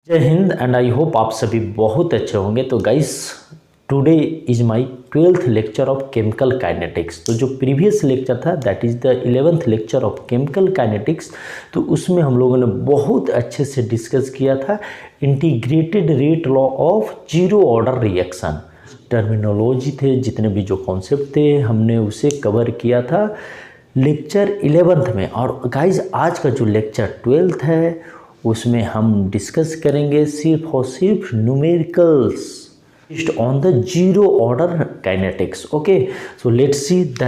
जय Hind and I hope आप सभी बहुत अच्छे होंगे। तो guys today is my 12th lecture of chemical kinetics. तो जो प्रीवियस लेक्चर था that is the 11th lecture of chemical kinetics. तो उसमें हम लोगों ने बहुत अच्छे से डिस्कस किया था integrated rate law of zero order reaction. Terminology थे, जितने भी जो कॉन्सेप्ट थे हमने उसे कवर किया था लेक्चर 11th में। और गाइज आज का जो लेक्चर 12th है उसमें हम डिस्कस करेंगे सिर्फ और सिर्फ numericals based on the zero order kinetics. Okay, so let's see the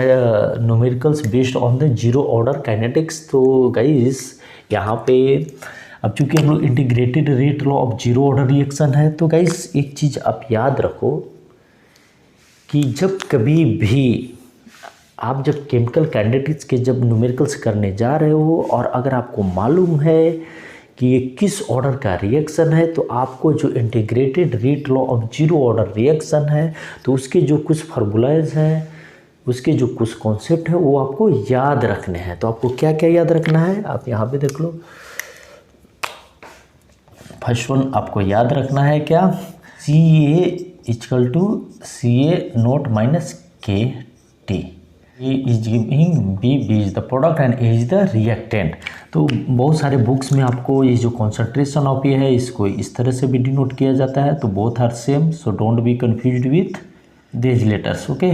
numericals based on the zero order kinetics. तो गाइज यहाँ पे अब चूंकि हम लोग integrated rate law of zero order reaction है, तो गाइज एक चीज़ आप याद रखो कि जब कभी भी आप जब केमिकल काइनेटिक्स के जब न्यूमेरिकल्स करने जा रहे हो और अगर आपको मालूम है कि ये किस ऑर्डर का रिएक्शन है, तो आपको जो integrated rate law of zero order reaction है तो उसके जो कुछ फार्मूलाज हैं, उसके जो कुछ कॉन्सेप्ट है वो आपको याद रखने हैं। तो आपको क्या क्या याद रखना है आप यहाँ पे देख लो। फर्स्ट वन आपको याद रखना है क्या, CA equal to CA naught minus KT। A is giving B is the product and A is the reactant। तो बहुत सारे बुक्स में आपको ये जो कॉन्सेंट्रेशन ऑफ ए है इसको इस तरह से भी डिनोट किया जाता है। तो both are same, so don't be confused with these letters. Okay,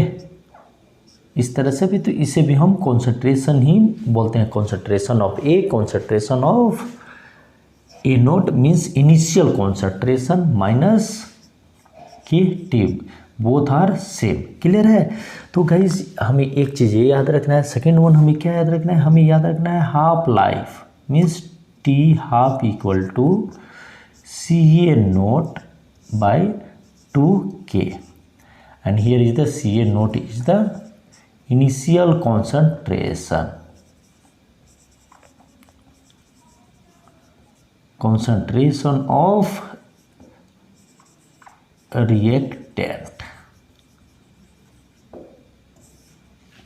इस तरह से भी, तो इसे भी हम कॉन्सेंट्रेशन ही बोलते हैं। Concentration of A, concentration of A naught means initial concentration minus की T, both are same. Clear है। तो गाइज हमें एक चीज़ ये याद रखना है। सेकेंड वन हमें क्या याद रखना है, हमें याद रखना है half life means T half equal to CA naught by 2K and here is the CA naught is the initial concentration of reactant।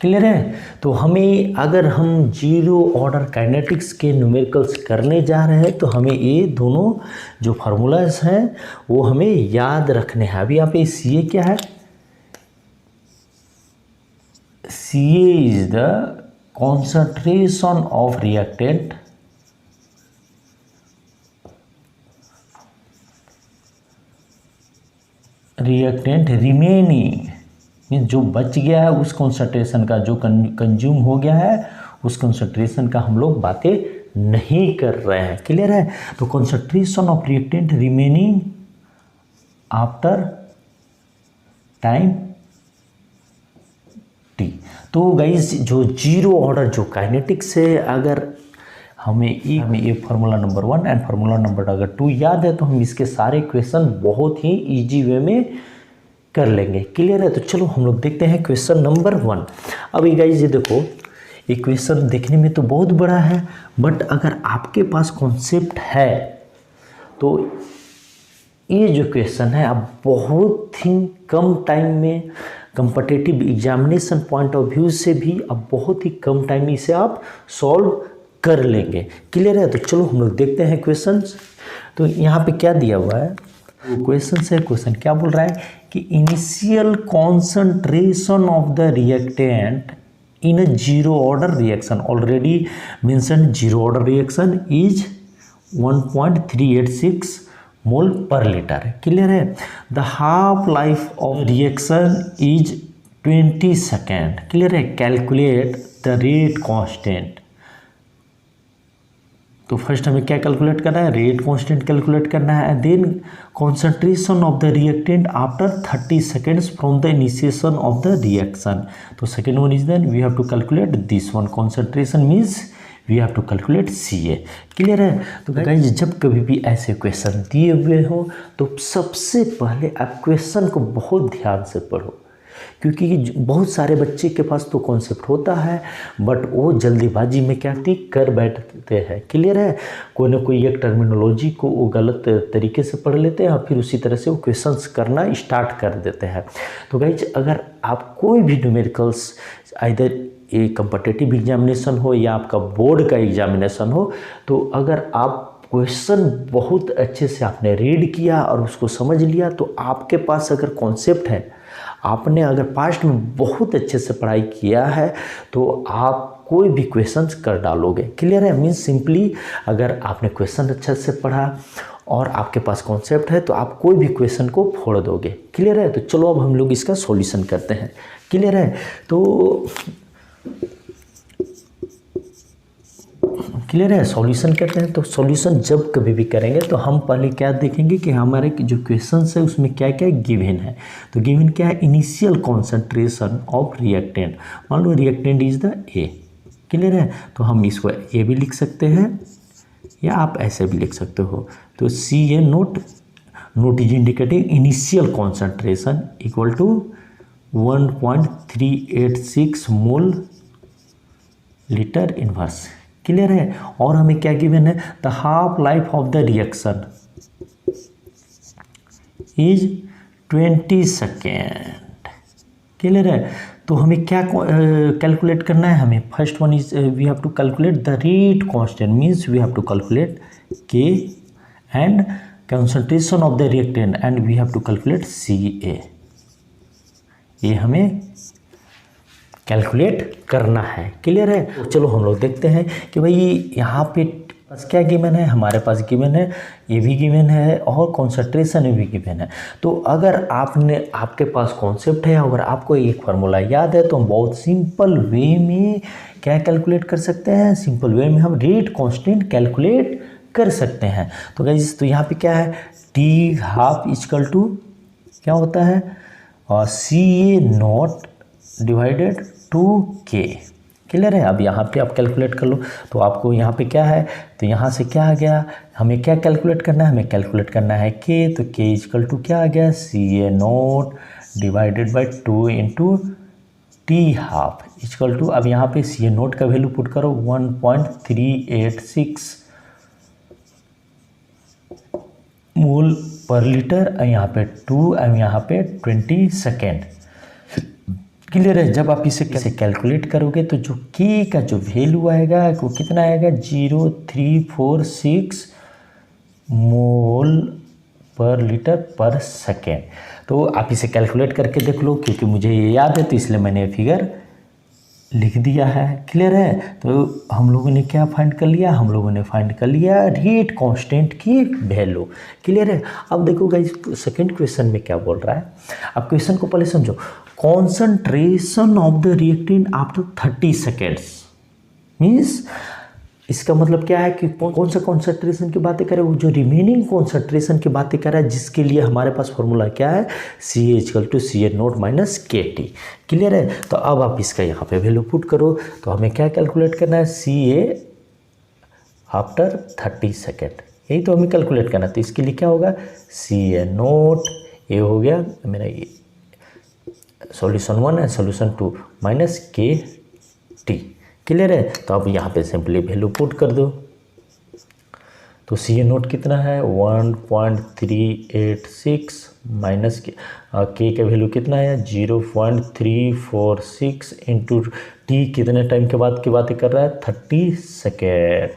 Clear है। तो हमें अगर हम जीरो ऑर्डर काइनेटिक्स के न्यूमेरिकल्स करने जा रहे हैं तो हमें ये दोनों जो फार्मूलाज हैं वो हमें याद रखने हैं। अभी यहाँ पे CA क्या है, CA is the concentration of reactant remaining means जो बच गया है उस कॉन्सेंट्रेशन का, जो कंज्यूम हो गया है उस कॉन्सेंट्रेशन का हम लोग बातें नहीं कर रहे हैं। क्लियर है। तो concentration of reactant remaining after time T। तो गाइस जो जीरो ऑर्डर जो काइनेटिक्स है, अगर हमें ये formula number 1 and formula number अगर 2 याद है तो हम इसके सारे क्वेश्चन बहुत ही इजी वे में कर लेंगे। क्लियर है। तो चलो हम लोग देखते हैं क्वेश्चन नंबर 1। अभी गाइस ये देखो, ये क्वेश्चन देखने में तो बहुत बड़ा है बट अगर आपके पास कॉन्सेप्ट है तो ये जो क्वेश्चन है आप बहुत ही कम टाइम में competitive examination point of view से भी आप बहुत ही कम टाइम में इसे आप सॉल्व कर लेंगे। क्लियर है। तो चलो हम लोग देखते हैं क्वेश्चंस। तो यहाँ पे क्या दिया हुआ है, क्वेश्चन से क्वेश्चन क्या बोल रहा है कि initial concentration of the reactant in a zero order reaction, already mentioned zero order reaction is 1.386 mole per litre. Clear है। The half life of reaction is 20 second. Clear है। Calculate the rate constant. तो first हमें क्या calculate करना है, rate constant calculate करना है। Then concentration of the reactant after 30 seconds from the initiation of the reaction. तो second one is then we have to calculate this one, concentration means we have to calculate CA। Clear है। तो guys जब कभी भी ऐसे question दिए हुए हो तो सबसे पहले आप क्वेश्चन को बहुत ध्यान से पढ़ो, क्योंकि बहुत सारे बच्चे के पास तो कॉन्सेप्ट होता है बट वो जल्दीबाजी में क्या कर बैठते हैं। क्लियर है। कोई ना कोई एक टर्मिनोलॉजी को वो गलत तरीके से पढ़ लेते हैं और फिर उसी तरह से वो क्वेश्चंस करना स्टार्ट कर देते हैं। तो गाइज अगर आप कोई भी न्यूमेरिकल्स आइदर ये कॉम्पिटिटिव एग्जामिनेशन हो या आपका बोर्ड का एग्जामिनेशन हो, तो अगर आप क्वेश्चन बहुत अच्छे से आपने रीड किया और उसको समझ लिया तो आपके पास अगर कॉन्सेप्ट है, आपने अगर पास्ट में बहुत अच्छे से पढ़ाई किया है तो आप कोई भी क्वेश्चंस कर डालोगे। क्लियर है? मीन्स सिंपली अगर आपने क्वेश्चन अच्छे से पढ़ा और आपके पास कॉन्सेप्ट है तो आप कोई भी क्वेश्चन को फोड़ दोगे। क्लियर है? तो चलो अब हम लोग इसका सॉल्यूशन करते हैं। क्लियर है? तो क्लियर है, सॉल्यूशन करते हैं। तो सॉल्यूशन जब कभी भी करेंगे तो हम पहले क्या देखेंगे कि हमारे जो क्वेश्चंस है उसमें क्या क्या गिवन है। तो गिवन क्या है? Initial concentration of reactant. मान लो reactant is the A. Clear है? तो हम इसको ए भी लिख सकते हैं या आप ऐसे भी लिख सकते हो। तो C A naught is indicating initial concentration equal to 1.386 mole litre inverse. Clear है? और हमें क्या गिवन है? The half life of the reaction is 20 second. Clear है? तो हमें क्या कैलकुलेट करना है? हमें first one is we have to calculate the rate constant, means we have to calculate K and concentration of the reactant and we have to calculate C ए। ये हमें calculate करना है। क्लियर है? तो चलो हम लोग देखते हैं कि भाई यहाँ पे बस क्या गिवन है। हमारे पास गिवन है, ये भी गिवन है और कॉन्सेंट्रेशन भी गिवन है। तो अगर आपके पास कॉन्सेप्ट है, अगर आपको एक फार्मूला याद है तो हम बहुत सिंपल वे में क्या कैलकुलेट कर सकते हैं? सिंपल वे में हम रेट कांस्टेंट कैलकुलेट कर सकते हैं। तो गाइस तो यहाँ पे क्या है? टी हाफ इक्वल टू क्या होता है? C A naught divided 2K। Clear है? अब यहाँ पे आप कैलकुलेट कर लो। तो आपको यहाँ पे क्या है? तो यहाँ से क्या आ गया? हमें क्या कैलकुलेट करना है? हमें कैलकुलेट करना है K। तो K इक्वल टू क्या आ गया? C A naught divided by 2 into T half equal to, अब यहाँ पे सी ए नोट का वैल्यू पुट करो 1.386 मोल पर लीटर, यहाँ पे 2 और यहाँ पे 20 सेकेंड। क्लियर है? जब आप इसे कैसे कैलकुलेट करोगे तो जो के का जो वैल्यू आएगा वो कितना आएगा? 0.346 मोल पर लीटर पर सेकेंड। तो आप इसे कैलकुलेट करके देख लो, क्योंकि मुझे ये याद है तो इसलिए मैंने फिगर लिख दिया है। क्लियर है? तो हम लोगों ने क्या फाइंड कर लिया? हम लोगों ने फाइंड कर लिया रेट कांस्टेंट की वैल्यू। क्लियर है? अब देखो गाइस सेकंड क्वेश्चन में क्या बोल रहा है। अब क्वेश्चन को पहले समझो। Concentration of the reactant after 30 seconds, means इसका मतलब क्या है कि कौन सा कॉन्सेंट्रेशन की बातें करें? वो जो रिमेनिंग कॉन्सेंट्रेशन की बातें कर रहा है, जिसके लिए हमारे पास फॉर्मूला क्या है? C A equal to C A naught minus K T. Clear है? तो अब आप इसका यहाँ पे वैल्यू पुट करो। तो हमें क्या कैलकुलेट करना है? सी ए आफ्टर 30 सेकेंड, यही तो हमें कैलकुलेट करना है। तो इसके लिए क्या होगा? सी ए नोट, ये हो गया मेरा ये सॉल्यूशन 1 है, solution 2 minus K T. Clear है? तो अब यहाँ पे सिंपली वैल्यू पुट कर दो। तो सी ए नोट कितना है? 1.386 माइनस के का वैल्यू कितना है? 0.346 इंटू टी कितने टाइम के बाद की बातें कर रहा है? 30 सेकेंड।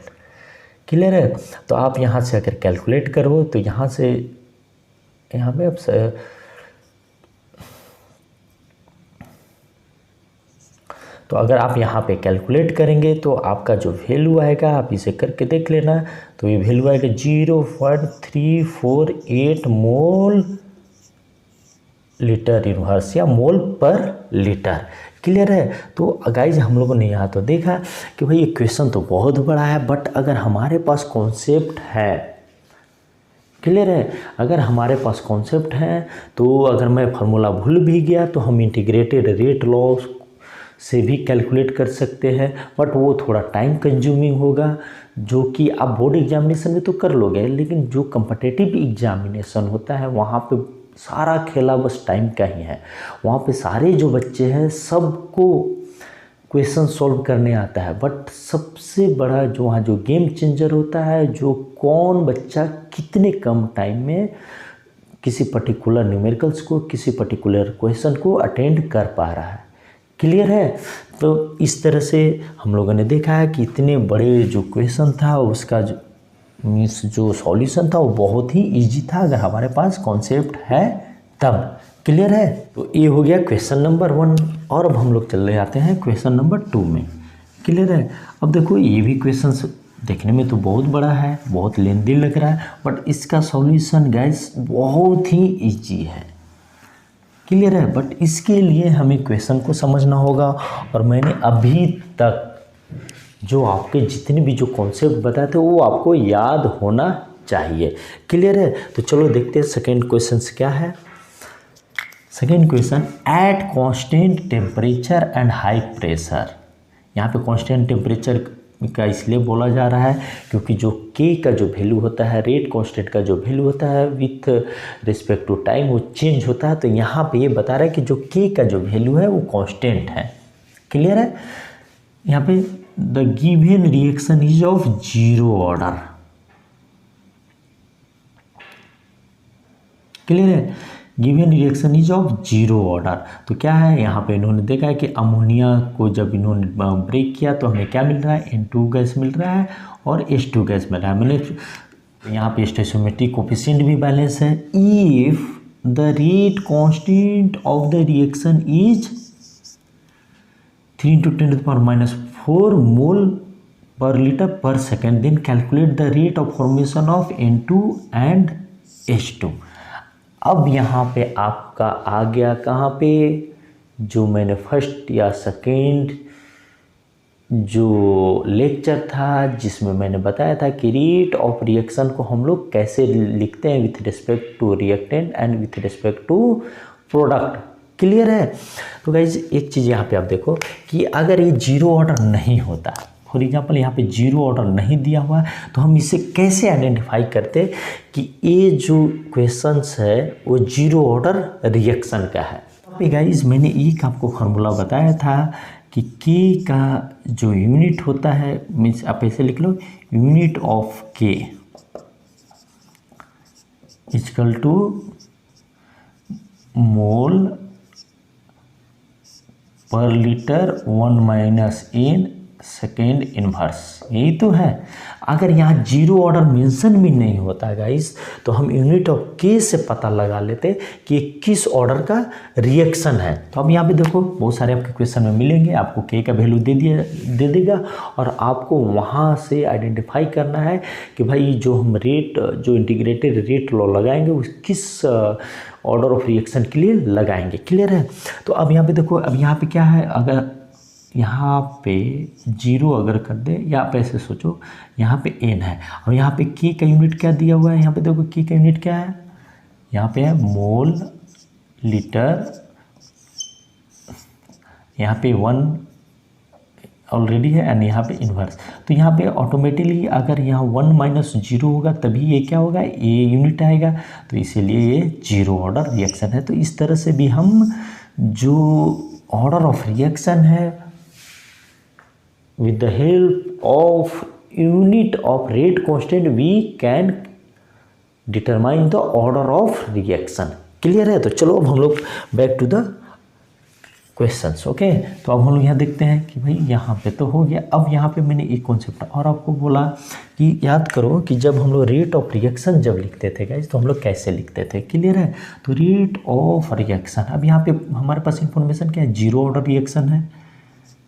क्लियर है? तो आप यहाँ से अगर कैलकुलेट करो तो यहाँ से यहाँ पे अब तो अगर आप यहाँ पे कैलकुलेट करेंगे तो आपका जो वैल्यू आएगा, आप इसे करके देख लेना। तो ये वैल्यू आएगा 0.348 मोल लीटर इनवर्स या मोल पर लीटर। क्लियर है? तो गाइज हम लोगों ने यहाँ तो देखा कि भाई ये क्वेश्चन तो बहुत बड़ा है, बट अगर हमारे पास कॉन्सेप्ट है, क्लियर है, अगर हमारे पास कॉन्सेप्ट है तो अगर मैं फार्मूला भूल भी गया तो हम इंटीग्रेटेड रेट लॉ से भी कैलकुलेट कर सकते हैं, बट वो थोड़ा टाइम कंज्यूमिंग होगा, जो कि आप बोर्ड एग्जामिनेशन में तो कर लोगे, लेकिन जो कम्पिटिटिव एग्जामिनेशन होता है वहाँ पे सारा खेला बस टाइम का ही है। वहाँ पे सारे जो बच्चे हैं सबको क्वेश्चन सॉल्व करने आता है, बट सबसे बड़ा जो वहाँ जो गेम चेंजर होता है, जो कौन बच्चा कितने कम टाइम में किसी पर्टिकुलर न्यूमेरिकल्स को, किसी पर्टिकुलर क्वेश्चन को अटेंड कर पा रहा है। क्लियर है? तो इस तरह से हम लोगों ने देखा है कि इतने बड़े जो क्वेश्चन था उसका जो मीन्स जो सॉल्यूशन था वो बहुत ही इजी था अगर हमारे पास कॉन्सेप्ट है तब। क्लियर है? तो ये हो गया क्वेश्चन नंबर 1 और अब हम लोग चले जाते हैं क्वेश्चन नंबर 2 में। क्लियर है? अब देखो ये भी क्वेश्चन देखने में तो बहुत बड़ा है, बहुत लेंदी लग रहा है, बट इसका सॉल्यूशन गाइस बहुत ही इजी है। क्लियर है? बट इसके लिए हमें क्वेश्चन को समझना होगा और मैंने अभी तक जो आपके जितने भी जो कॉन्सेप्ट बताए थे वो आपको याद होना चाहिए। क्लियर है? तो चलो देखते हैं सेकेंड क्वेश्चन क्या है। Second question, at constant temperature and high pressure. यहाँ पे कांस्टेंट टेम्परेचर का इसलिए बोला जा रहा है क्योंकि जो के का जो वैल्यू होता है, रेट कांस्टेंट का जो वैल्यू होता है विथ रिस्पेक्ट टू टाइम वो चेंज होता है। तो यहाँ पे ये बता रहा है कि जो के का जो वैल्यू है वो कांस्टेंट है। क्लियर है? यहाँ पे the given reaction is of zero order. Clear है? Given reaction is of zero order. तो क्या है यहाँ पे इन्होंने देखा है कि अमोनिया को जब इन्होंने ब्रेक किया तो हमें क्या मिल रहा है, N2 गैस मिल रहा है और H2 गैस मिल रहा है। मैंने यहाँ पे स्टोइचियोमेट्रिक कोफिशिएंट भी बैलेंस है। If the rate constant of the reaction is 3 × 10⁻⁴ mole per litre per second, then calculate the rate of formation of N2 and H2। अब यहाँ पे आपका आ गया कहाँ पे, जो मैंने फर्स्ट या सेकेंड जो लेक्चर था जिसमें मैंने बताया था कि रेट ऑफ रिएक्शन को हम लोग कैसे लिखते हैं with respect to reactant and with respect to product. Clear है? तो गाइज एक चीज़ यहाँ पे आप देखो कि अगर ये जीरो ऑर्डर नहीं होता, फॉर एग्जाम्पल यहाँ पे जीरो ऑर्डर नहीं दिया हुआ है, तो हम इसे कैसे आइडेंटिफाई करते कि ये जो क्वेश्चंस है वो जीरो ऑर्डर रिएक्शन का है। अभी गाइज मैंने एक आपको फार्मूला बताया था कि के का जो यूनिट होता है, मीन्स आप ऐसे लिख लो, unit of K equal to mole per litre 1 - n second inverse. यही तो है। अगर यहाँ जीरो ऑर्डर मेंशन भी नहीं होता गाइस तो हम यूनिट ऑफ के से पता लगा लेते कि किस ऑर्डर का रिएक्शन है। तो अब यहाँ पे देखो बहुत सारे आपके क्वेश्चन में मिलेंगे, आपको के का वैल्यू दे देगा और आपको वहाँ से आइडेंटिफाई करना है कि भाई जो हम रेट जो इंटीग्रेटेड रेट लॉ लगाएंगे वो किस ऑर्डर ऑफ रिएक्शन के लिए लगाएंगे। क्लियर है? तो अब यहाँ पे देखो, अब यहाँ पे क्या है, अगर यहाँ पे जीरो अगर कर दे या आप ऐसे सोचो यहाँ पे n है और यहाँ पे के का यूनिट क्या दिया हुआ है, यहाँ पे देखो के का यूनिट क्या है, यहाँ पे है मोल लीटर, यहाँ पे 1 ऑलरेडी है एंड यहाँ पे इन्वर्स। तो यहाँ पे ऑटोमेटिकली अगर यहाँ 1 - 0 होगा तभी ये क्या होगा, ये यूनिट आएगा, तो इसीलिए ये जीरो ऑर्डर रिएक्शन है। तो इस तरह से भी हम जो ऑर्डर ऑफ रिएक्शन है with the help of unit of rate constant we can determine the order of reaction। Clear है? तो चलो अब हम लोग back to the questions. Okay, तो अब हम लोग यहाँ देखते हैं कि भाई यहाँ पे तो हो गया। अब यहाँ पे मैंने एक कॉन्सेप्ट और आपको बोला कि याद करो कि जब हम लोग रेट ऑफ रिएक्शन जब लिखते थे गाइस तो हम लोग कैसे लिखते थे। क्लियर है? तो रेट ऑफ रिएक्शन, अब यहाँ पे हमारे पास इंफॉर्मेशन क्या है, जीरो ऑर्डर रिएक्शन है।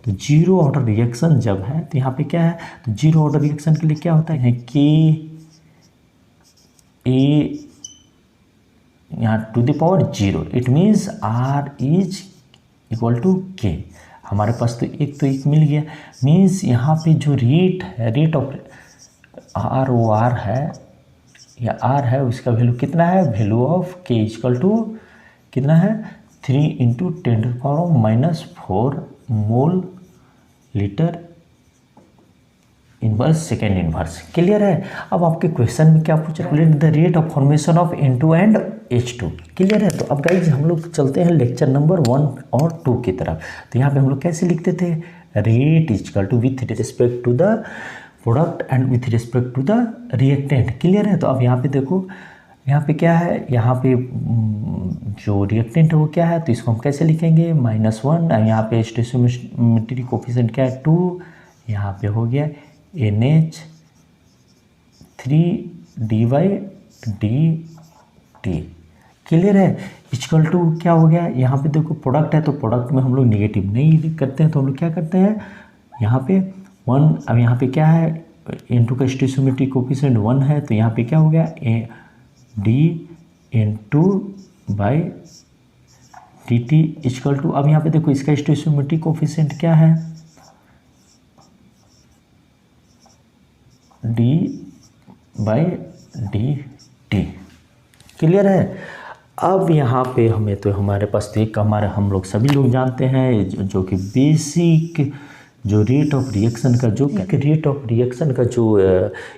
तो जीरो ऑर्डर रिएक्शन जब है तो यहाँ पे क्या है, तो जीरो ऑर्डर रिएक्शन के लिए क्या होता है के ए यहाँ to the power 0, it means R is equal to K. हमारे पास तो एक मिल गया, मीन्स यहाँ पे जो रेट है, रेट ऑफ R ओ R है या R है, उसका वैल्यू कितना है, value of K equal to कितना है 3 × 10⁻⁴ mole litre inverse second inverse. Clear है? अब आपके क्वेश्चन में क्या पूछा, calculate the rate of formation of N2 and H2। Clear है? तो अब गाइज हम लोग चलते हैं लेक्चर नंबर 1 और 2 की तरफ। तो यहाँ पे हम लोग कैसे लिखते थे, rate equal to with respect to the product and with respect to the reactant. Clear है? तो अब यहाँ पे देखो, यहाँ पे क्या है, यहाँ पे जो रिएक्टेंट है वो क्या है, तो इसको हम कैसे लिखेंगे, -1, यहाँ पे स्टोइचियोमेट्रिक कोफिशिएंट क्या है 2, यहाँ पे हो गया NH3 3d/dt। क्लियर है। इक्वल टू क्या हो गया, यहाँ पे देखो प्रोडक्ट है तो प्रोडक्ट में हम लोग नेगेटिव नहीं करते हैं, तो हम लोग क्या करते हैं यहाँ पे 1। अब यहाँ पे क्या है, n2 का स्टोइचियोमेट्रिक कोफिशिएंट 1 है, तो यहाँ पे क्या हो गया d/dt इक्वल टू, अब यहाँ पे देखो इसका स्टोइचियोमेट्रिक कोफिशिएंट क्या है, d/dt। क्लियर है। अब यहाँ पे हमें तो हमारे पास तो एक हमारे हम लोग सभी लोग जानते हैं जो कि बेसिक जो रेट ऑफ रिएक्शन का जो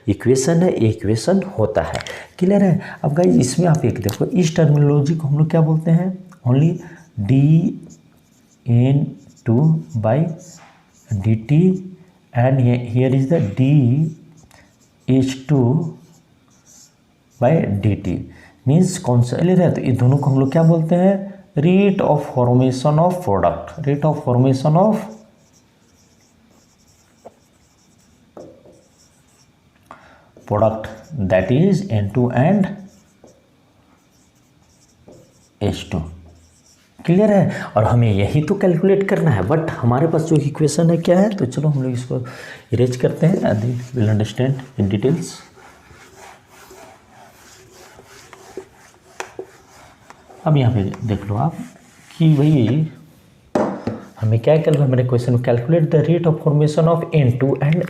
इक्वेशन है, इक्वेशन होता है। क्लियर है। अब गाइस इसमें आप एक देखो, इस टर्मिनोलॉजी को हम लोग क्या बोलते हैं, only dN2/dt and here is the dH2/dt means कौन सा ले रहे, तो ये दोनों को हम लोग क्या बोलते हैं, rate of formation of product, rate of formation of product that is N2 and H2। Clear है। और हमें यही तो कैलकुलेट करना है, बट हमारे पास जो इक्वेशन है क्या है, तो चलो हम लोग इसको इरेज करते हैं and will understand in details. अब यहाँ पे देख लो आप कि भाई हमें क्या करना है, मेरे क्वेश्चन में calculate the rate of formation of N2 and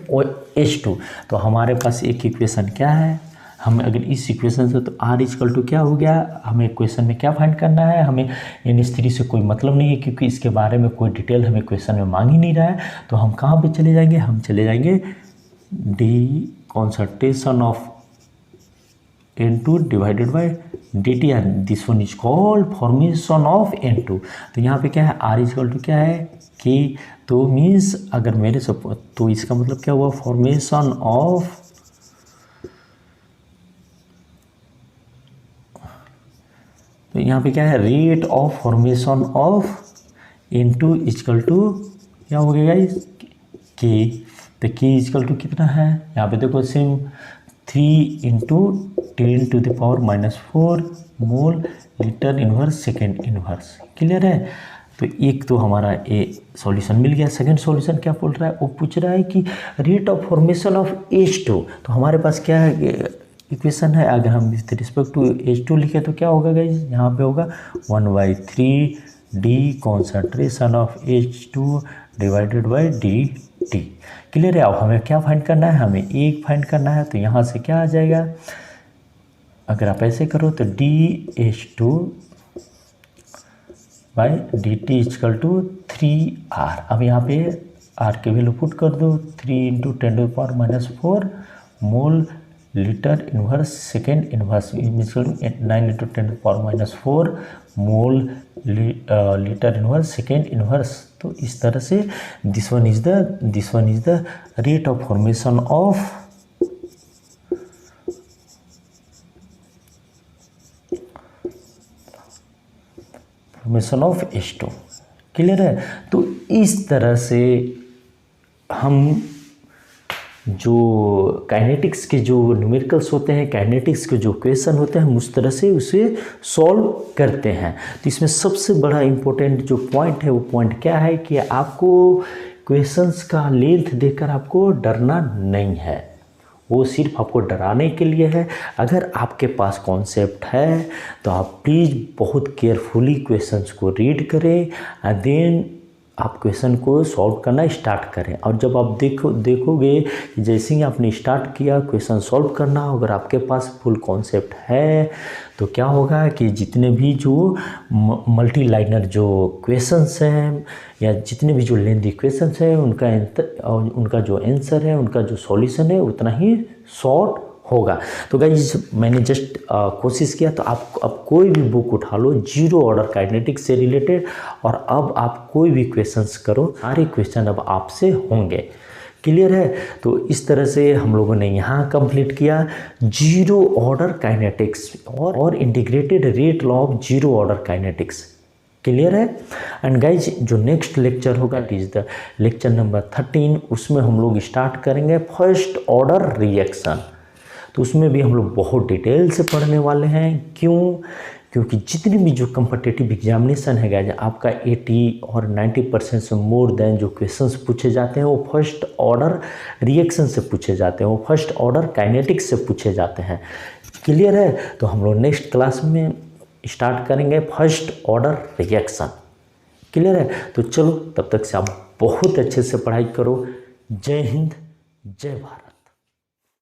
H2। तो हमारे पास एक इक्वेशन क्या है, हमें अगर इस इक्वेशन से तो R इक्वल टू क्या हो गया, हमें क्वेश्चन में क्या फाइंड करना है, हमें NH3 से कोई मतलब नहीं है क्योंकि इसके बारे में कोई डिटेल हमें क्वेश्चन में मांग ही नहीं रहा है। तो हम कहाँ पे चले जाएंगे, हम चले जाएंगे concentration of N2/dt and this one is called formation of N2। तो यहाँ पे क्या है, R इक्वल टू क्या है K, तो मीन्स अगर मेरे से तो इसका मतलब क्या हुआ, फॉर्मेशन ऑफ, तो यहाँ पे क्या है, rate of formation of N2 equal to क्या हो गया गाइस, K। तो K इक्वल टू कितना है, यहाँ पे देखो same 3 × 10⁻⁻⁴ mole litre inverse second inverse. Clear है। तो एक तो हमारा ए सॉल्यूशन मिल गया। सेकंड सॉल्यूशन क्या बोल रहा है, वो पूछ रहा है कि rate of formation of H2। तो हमारे पास क्या है इक्वेशन है, अगर हम विथ रिस्पेक्ट टू H2 लिखे तो क्या होगा गाइस, यहाँ पे होगा 1/3d concentration of H2/dt। Clear है। अब हमें क्या फाइंड करना है, हमें एक फाइंड करना है, तो यहाँ से क्या आ जाएगा, अगर आप ऐसे करो तो dH2/dt इक्वल टू 3R। अब यहाँ पे R के वैल्यू पुट कर दो, 3 × 10⁻⁴ mole litre inverse second inverse, 9 × 10⁻⁴ mole litre inverse second inverse. तो इस तरह से this one is the rate of formation of H2। Clear है। तो इस तरह से हम जो काइनेटिक्स के जो न्यूमेरिकल्स होते हैं, काइनेटिक्स के जो क्वेश्चन होते हैं, हम उस तरह से उसे सॉल्व करते हैं। तो इसमें सबसे बड़ा इम्पोर्टेंट जो पॉइंट है वो पॉइंट क्या है कि आपको क्वेश्चंस का लेंथ देखकर आपको डरना नहीं है, वो सिर्फ आपको डराने के लिए है। अगर आपके पास कॉन्सेप्ट है तो आप प्लीज़ बहुत केयरफुली क्वेश्चंस को रीड करें एंड देन आप क्वेश्चन को सॉल्व करना स्टार्ट करें। और जब आप देखोगे कि जैसे ही आपने स्टार्ट किया क्वेश्चन सॉल्व करना, अगर आपके पास फुल कॉन्सेप्ट है तो क्या होगा कि जितने भी जो मल्टी लाइनर जो क्वेश्चंस हैं या जितने भी जो लेंथी क्वेश्चंस हैं उनका जो आंसर है, उनका जो सॉल्यूशन है उतना ही शॉर्ट होगा। तो गाइस मैंने जस्ट कोशिश किया। तो आप अब कोई भी बुक उठा लो जीरो ऑर्डर काइनेटिक्स से रिलेटेड, और अब आप कोई भी क्वेश्चंस करो, सारे क्वेश्चन अब आपसे होंगे। क्लियर है। तो इस तरह से हम लोगों ने यहाँ कंप्लीट किया जीरो ऑर्डर काइनेटिक्स और integrated rate law of zero order kinetics. Clear है। एंड गाइज जो नेक्स्ट लेक्चर होगा it is the lecture number 13, उसमें हम लोग स्टार्ट करेंगे फर्स्ट ऑर्डर रिएक्शन। तो उसमें भी हम लोग बहुत डिटेल से पढ़ने वाले हैं। क्यों? क्योंकि जितने भी जो कम्पिटिटिव एग्जामिनेशन है गाइज, आपका 80 और 90% से मोर देन जो क्वेश्चंस पूछे जाते हैं वो फर्स्ट ऑर्डर रिएक्शन से पूछे जाते हैं, वो फर्स्ट ऑर्डर काइनेटिक्स से पूछे जाते हैं। क्लियर है? तो हम लोग नेक्स्ट क्लास में स्टार्ट करेंगे फर्स्ट ऑर्डर रिएक्शन। क्लियर है? तो चलो तब तक से आप बहुत अच्छे से पढ़ाई करो। जय हिंद, जय भारत।